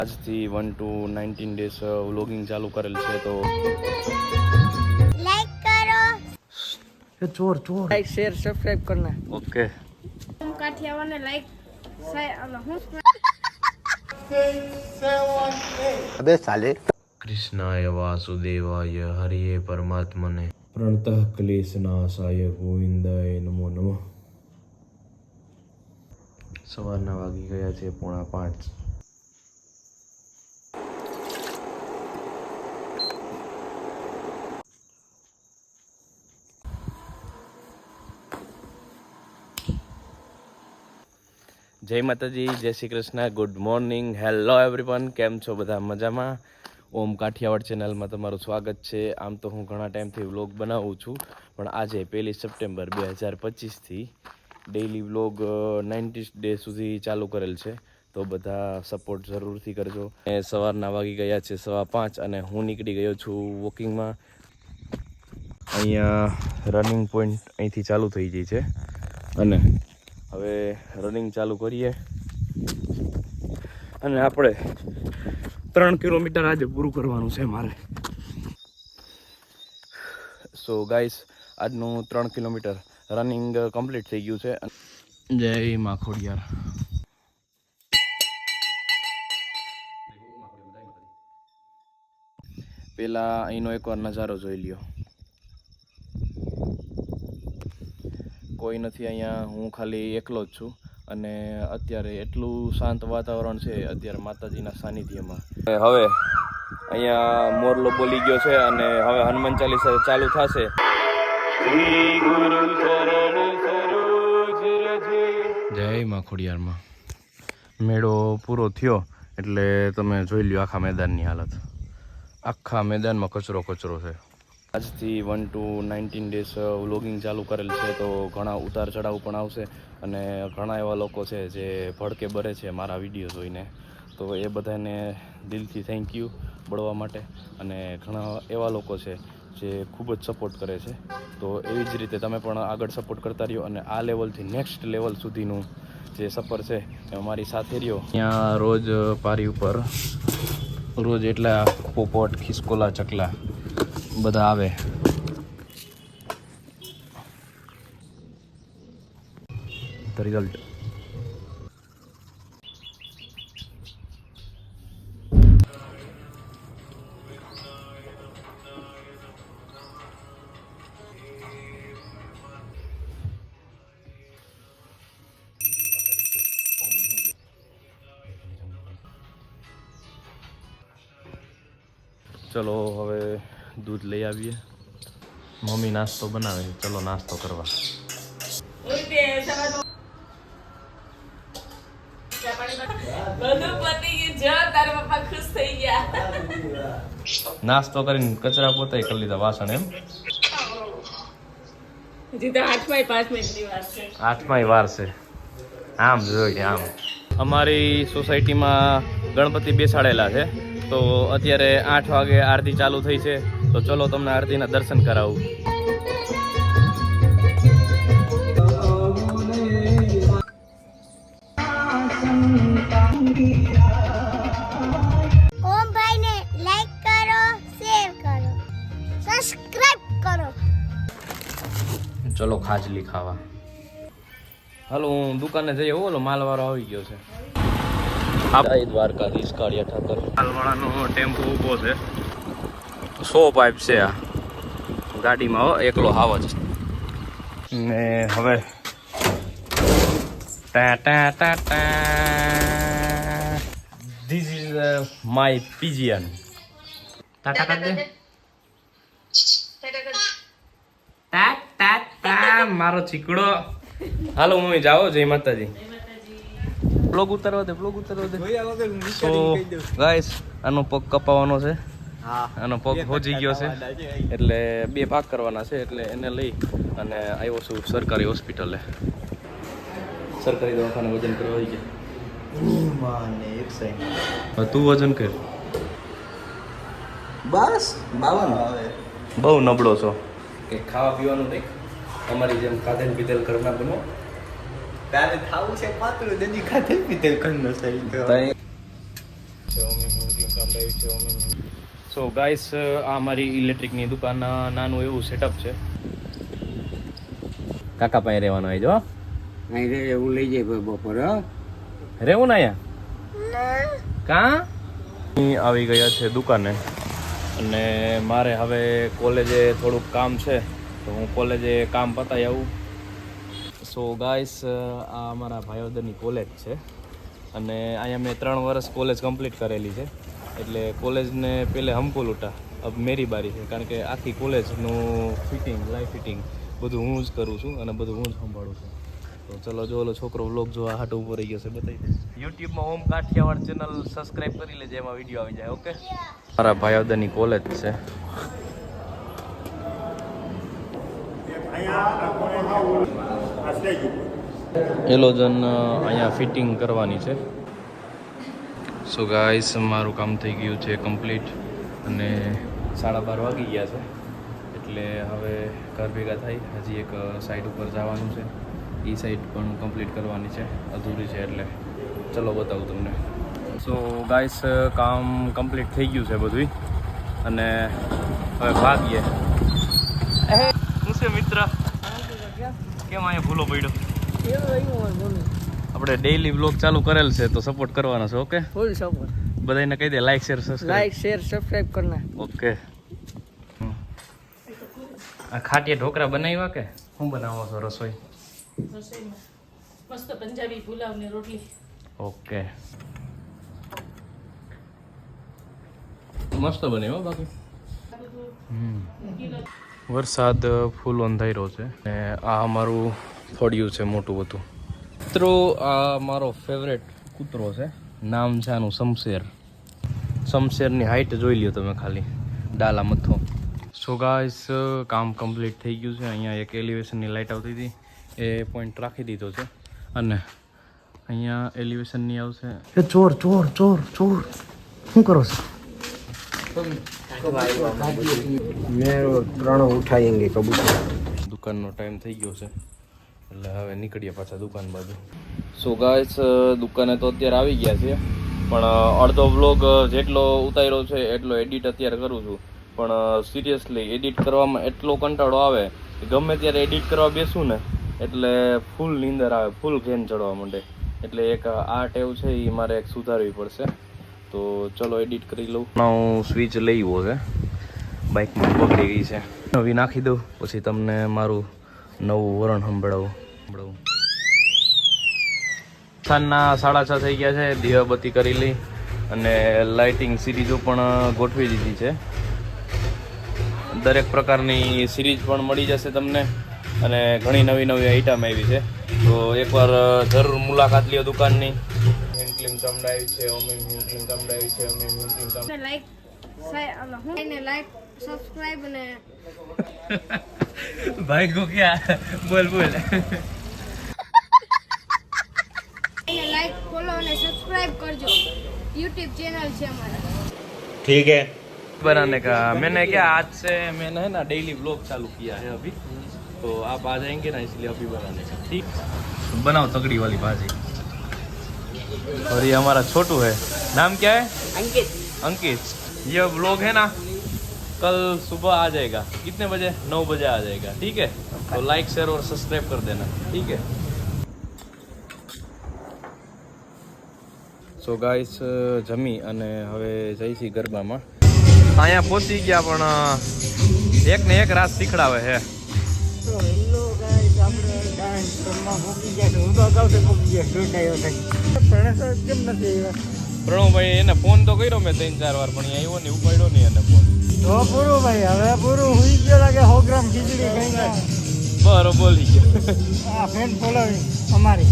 આજથી 1 to 19 days vlogging ચાલુ કરેલ છે તો लाइक करो એ ચોર ચોર लाइक शेयर सब्सक्राइब करना ઓકે काठियावाड़ ने लाइक અબે સાલે કૃષ્ણાય વાસુદેવાય હરિયે પરમાત્મને પ્રણતઃ ક્લેશનાશાય ગોવિંદાય નમો નમઃ. સવારના વાગી ગયા છે 4:45. જય માતાજી, જય Shri Krishna, good morning, hello everyone. કેમ છો બધા? મજામાં? ઓમ કાઠિયાવાડ ચેનલમાં તમારું સ્વાગત છે. આમ તો હું ઘણા ટાઈમથી વ્લોગ બનાવું છું, પણ આજે 1 સપ્ટેમ્બર 2025થી ડેઈલી વ્લોગ 90 ડે સુધી ચાલુ કરેલ છે, તો બધા સપોર્ટ જરૂરથી કરજો. સવારના વાગી ગયા છે 5:15 અને હું નીકળી ગયો છું વોકિંગમાં. અહીંયા રનિંગ પોઈન્ટ અહીંથી ચાલુ થઈ ગઈ છે અને હવે રનિંગ ચાલુ કરીએ અને આપણે 3 કિલોમીટર આજે પૂરું કરવાનું છે મારે. સો ગાઈસ, આજનું 3 કિલોમીટર રનિંગ કમ્પ્લીટ થઈ ગયું છે. જય માખોડિયાર. પેલા અહીંનો એકવાર નજારો જોઈ લ્યો. કોઈ નથી અહીંયા, હું ખાલી એકલો જ છું અને અત્યારે એટલું શાંત વાતાવરણ છે અત્યારે માતાજીના સાનિધ્યમાં. હવે અહીંયા મોરલો બોલી ગયો છે અને હવે હનુમાન ચાલીસા ચાલુ થશે. જય માખોડિયારમાં. મેળો પૂરો થયો એટલે તમે જોઈ લ્યો આખા મેદાનની હાલત. આખા મેદાનમાં કચરો કચરો છે. આજથી 1 to 19 ડેઝ વ્લોગિંગ ચાલુ કરેલ છે, તો ઘણા ઉતાર ચઢાવ પણ આવશે અને ઘણા એવા લોકો છે જે ભડકે બરે છે મારા વિડીયો જોઈને, તો એ બધાને દિલથી થેન્ક યુ બળવા માટે. અને ઘણા એવા લોકો છે જે ખૂબ જ સપોર્ટ કરે છે, તો એવી જ રીતે તમે પણ આગળ સપોર્ટ કરતા રહ્યો અને આ લેવલથી નેક્સ્ટ લેવલ સુધીનું જે સફર છે એ મારી સાથે રહ્યો. ત્યાં રોજ પારી ઉપર રોજ એટલા પોપટ, ખિસકોલા, ચકલા બધા આવે. The result. ચલો હવે દૂધ લઈ આવીએ. મમ્મી નાસ્તો બનાવે છે, ચલો નાસ્તો કરવા. નાસ્તો કરીને કચરા પોતાય કરી લીધા, વાસણ એમ. હજી તો 8 મિનિટની વાર છે. 8 વાર છે. આમ જોઈએ આમ. અમારી સોસાયટીમાં ગણપતિ બેસાડેલા છે, તો અત્યારે 8 વાગે આરતી ચાલુ થઈ છે, તો ચલો તમને આરતીના દર્શન કરાવું. ओम भाई ने लाइक करो, शेयर करो, सब्सक्राइब करो. ચલો ખાજલી ખાવા. હાલો હું દુકાને જઈએ. ઓલો માલવાળો આવી ગયો છે. જય દ્વારકાધીશ કાળિયા ઠાકર. માલવાળાનો ટેમ્પો ઊભો છે. 100 પાઇપ છે આ ગાડીમાં, હો એકલો હાવ જ. ને હવે ટા ટા ટા ટા ધીસ ઇઝ માય પિજિયન. ટાટા કર દે. ટા ટા ટા મારો ચીકડો. હાલો મમ્મી જાઓ. જય માતાજી. બ્લોગ ઉતારવા દે, બ્લોગ ઉતારવા દે. સો ગાઈસ, આનો પગ કપાવવાનો છે. આનો પગ હોજી ગયો છે એટલે 2 ભાગ કરવાના છે, એટલે એને લઈ અને આવ્યો છું સરકારી હોસ્પિટલે. સરકારી દવાખાને વજન કરવા આવી ગયા. તું વજન કર. બસ 52 આવે. બહુ નબળો છો. કે ખાવા પીવાનું નહીં અમારી જેમ ખાધેલ પીધેલ ઘરના બનો. તારે ખાવું છે પાતળું, દદી ખાતે પીતેલ કન્નો સહી તો છે ઓમ ક્લીમ કામદાવી છે ઓમ. સો ગાઈસ આ મારી ઇલેક્ટ્રિકની દુકાન નાનું એવું સેટઅપ છે. કાકા પાસે રહેવાનું હોય જો અહીં રે એવું લઈ જાય બપોર રહેવું ને અહીંયા કાં આવી ગયા છે દુકાને અને મારે હવે કોલેજે થોડુંક કામ છે તો હું કોલેજે કામ પતાવી આવું. સો ગાઈસ આ અમારા ભાઈઓદરની કોલેજ છે અને અહીંયા મેં 3 વર્ષ કોલેજ કમ્પ્લીટ કરેલી છે એટલે કોલેજને પહેલે હમકો લૂટા અબ મેરી બારી છે કારણ કે આખી કોલેજનું ફિટિંગ લાઈફ ફિટિંગ બધું હું જ કરું છું અને બધું હું જ સંભાળું છું. તો ચલો જો ઓલો છોકરો વ્લોગ જોવા હાટ ઊભો રહી ગયો છે બતાવી દે. યુટ્યુબમાં ઓમ કાઠિયાવાડ ચેનલ સબસ્ક્રાઇબ કરી લેજે એમાં વિડીયો આવી જાય. ઓકે મારા ભાઈઓદરની કોલેજ છે. એલોજન અહીંયા ફિટિંગ કરવાની છે. સો ગાઈસ મારું કામ થઈ ગયું છે કમ્પ્લીટ અને 12:30 વાગી ગયા છે એટલે હવે ઘર ભેગા થઈ હજી એક સાઈડ ઉપર જવાનું છે. એ સાઈડ પણ કમ્પ્લીટ કરવાની છે અધૂરી છે એટલે ચલો બતાવું તમને. સો ગાઈસ કામ કમ્પ્લીટ થઈ ગયું છે બધું અને હવે ભાગીએ. શું છે મિત્ર કેમ અહીંયા ભૂલો પડ્યો? આપણે ડેઈલી બ્લોગ ચાલુ કરેલ છે તો સપોર્ટ કરવાનો છે. Okay full support. બધાને કહી દે like share subscribe. Like share subscribe કરના. ઓકે. આ ખાટિયા ઢોકરા બનાવ્યા કે શું બનાવો છો રસોઈ? મસ્ત પંજાબી પુલાવ ને રોટલી. ઓકે મસ્ત બનાવ્યો બાકી. વરસાદ ફૂલ અંધાર્યો છે અને આ અમારું ફળિયું છે મોટું બધું. મિત્રો આ મારો ફેવરેટ કૂતરો છે. નામ છે આનું શમશેર. શમશેરની હાઈટ જોઈ લ્યો તમે ખાલી ડાલા મથો. સો ગાઈસ કામ કમ્પ્લીટ થઈ ગયું છે. અહીંયા એક એલિવેશનની લાઇટ આવતી હતી એ પોઈન્ટ રાખી દીધો છે અને અહીંયા એલિવેશનની આવશે. એ ચોર ચોર ચોર ચોર શું કરો છો? મેં 3 ઉઠાએંગે કબૂતર. દુકાનનો ટાઈમ થઈ ગયો છે એટલે હવે નીકળીએ પાછા દુકાન બાજુ. સો ગાઈસ દુકાને તો અત્યારે આવી ગયા છે પણ અડધો વ્લોગ જેટલો ઉતાર્યો છે એટલો એડિટ અત્યારે કરું છું. પણ સિરિયસલી એડિટ કરવામાં એટલો કંટાળો આવે કે ગમે ત્યારે એડિટ કરવા બેસું ને એટલે ફૂલ નીંદર આવે, ફૂલ ઘેન ચડવા માંડે. એટલે એક આ ટેવ છે એ મારે એક સુધારવી પડશે. તો ચલો એડિટ કરી લઉં. હું સ્વિચ લઈ આવ્યો છે, બાઇકમાં બગડી ગઈ છે, નવી નાખી દઉં પછી તમને મારું નવું વરણ સંભળાવું. સાંજના 6:30 થઈ ગયા છે. દીવાબત્તી કરી લઈ અને લાઇટિંગ સિરીઝો પણ ગોઠવી દીધી છે. દરેક પ્રકારની સિરીઝ પણ મળી જશે તમને અને ઘણી નવી નવી આઈટમ આવી છે. તો એકવાર જરૂર મુલાકાત લ્યો દુકાનની. હિમક્લીમ કામડાવી છે હિમક્લીમ કામડાવી છે હિમક્લીમ કામ. લાઈક સબસ્ક્રાઇબ અને ભાઈ કો ક્યાં બોલ બોલ. लाइक फॉलो और सब्सक्राइब करजो. यूट्यूब चैनल है हमारा. ठीक है. बनाने का मैंने क्या आज से मैंने है ना डेली व्लॉग चालू किया है अभी, तो आप आ जाएंगे ना इसलिए अभी बनाने का. ठीक बनाओ तगड़ी वाली भाजी. और ये हमारा छोटू है. नाम क्या है? અંકિત. अंकित. ये व्लॉग है ना कल सुबह आ जाएगा. कितने बजे? 9 बजे आ जाएगा. ठीक है. तो लाइक शेयर और सब्सक्राइब कर देना. ठीक है. સો ગાઈસ જમી અને હવે જઈશી ગરબામાં. અહીંયા પહોંચી ગયા પણ એક ને એક રાત શીખડાવે છે. તો હેલો ગાઈસ, આપણે ડાન્સ કરવા મૂકી ગયા. હું તો અગાઉ મૂકી ગયા ઢૂંઢાયો થાય. પ્રણેશ કેમ નથી આવ્યા? પ્રણવભાઈ એને ફોન તો કર્યો મેં 3-4 વાર પણ અહીંયા આવ્યો ને ઉપાડ્યો નહીં એને ફોન. તો પૂરું ભાઈ, હવે પૂરું હુઈ ગયો લાગે. 100 ગ્રામ ખીચડી ખાઈ ગયા. બરો બોલી ગયો. આ ફેન ફોલોવી અમારી.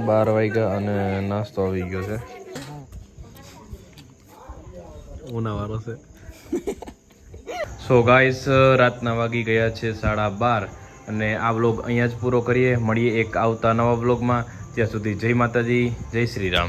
બાર વાગ્યા અને નાસ્તો આવી ગયો છે. ઉનાવાળો છે. સો ગાઈસ રાતના વાગી ગયા છે 12:30 અને આ વ્લોગ અહીંયા જ પૂરો કરીએ. મળીએ એક આવતા નવા વ્લોગમાં. ત્યાં સુધી જય માતાજી, જય શ્રી રામ.